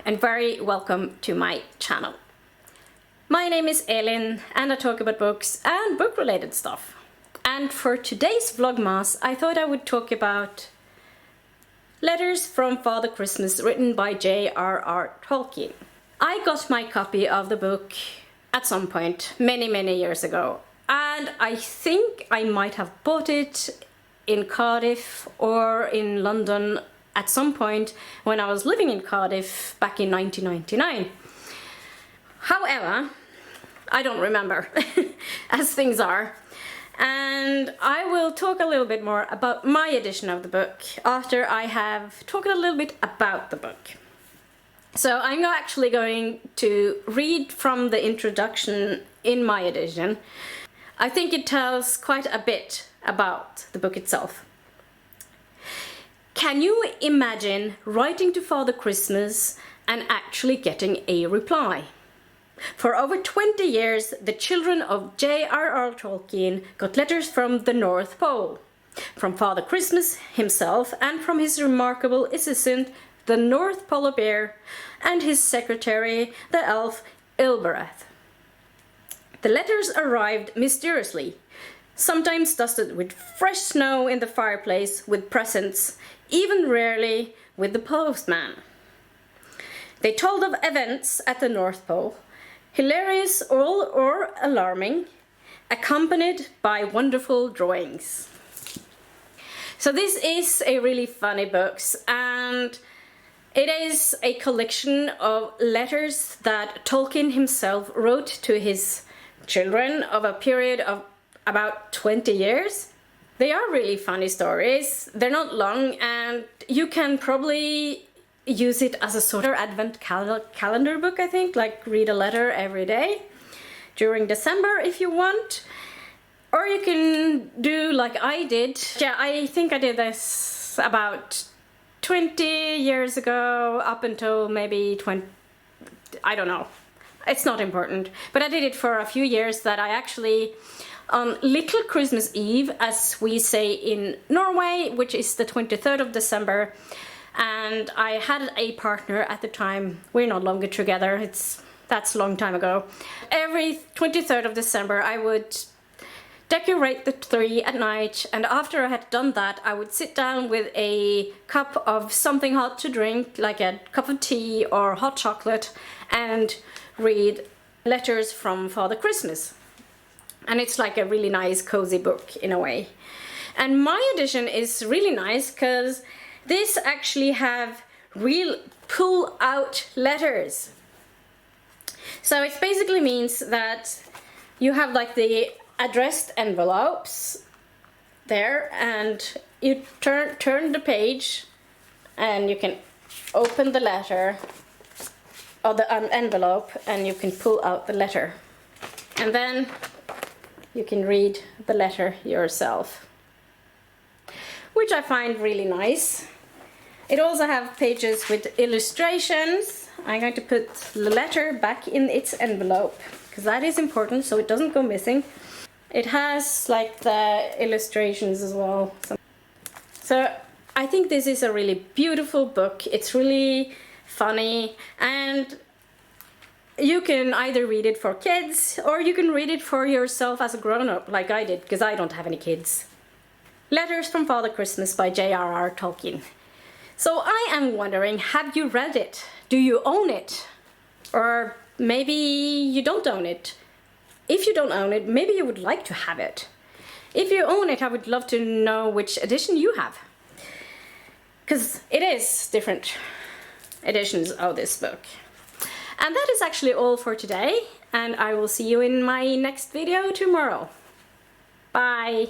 and very welcome to my channel. My name is Elin and I talk about books and book related stuff. And for today's Vlogmas I thought I would talk about Letters from Father Christmas written by J.R.R. Tolkien. I got my copy of the book at some point many years ago, and I think I might have bought it in Cardiff or in London at some point when I was living in Cardiff back in 1999. However, I don't remember, as things are. And I will talk a little bit more about my edition of the book after I have talked a little bit about the book. So I'm actually going to read from the introduction in my edition. I think it tells quite a bit about the book itself. Can you imagine writing to Father Christmas and actually getting a reply? For over 20 years, the children of J.R.R. Tolkien got letters from the North Pole, from Father Christmas himself and from his remarkable assistant, the North Polar Bear, and his secretary, the elf Ilberath. The letters arrived mysteriously, sometimes dusted with fresh snow in the fireplace with presents, even rarely with the postman. They told of events at the North Pole, hilarious or alarming, accompanied by wonderful drawings. So this is a really funny book, and it is a collection of letters that Tolkien himself wrote to his children of a period of about 20 years. They are really funny stories. They're not long, and you can probably use it as a sort of advent calendar book, I think, like read a letter every day during December if you want. Or you can do like I did. Yeah, I think I did this about 20 years ago, up until maybe 20, I don't know. It's not important. But I did it for a few years that I actually, on Little Christmas Eve, as we say in Norway, which is the 23rd of December, and I had a partner at the time. We're no longer together, that's a long time ago. Every 23rd of December I would decorate the tree at night, and after I had done that I would sit down with a cup of something hot to drink, like a cup of tea or hot chocolate, and read letters from Father Christmas. And it's like a really nice cozy book in a way. And my edition is really nice because this actually have real pull-out letters. So it basically means that you have like the addressed envelopes there, and you turn the page and you can open the letter or the envelope and you can pull out the letter. And then you can read the letter yourself, which I find really nice. It also has pages with illustrations. I'm going to put the letter back in its envelope because that is important so it doesn't go missing. It has like the illustrations as well. So I think this is a really beautiful book. It's really funny, and you can either read it for kids or you can read it for yourself as a grown-up like I did, because I don't have any kids. Letters from Father Christmas by J.R.R. Tolkien. So I am wondering, have you read it? Do you own it? Or maybe you don't own it. If you don't own it, maybe you would like to have it. If you own it, I would love to know which edition you have, because it is different editions of this book. And that is actually all for today, and I will see you in my next video tomorrow. Bye!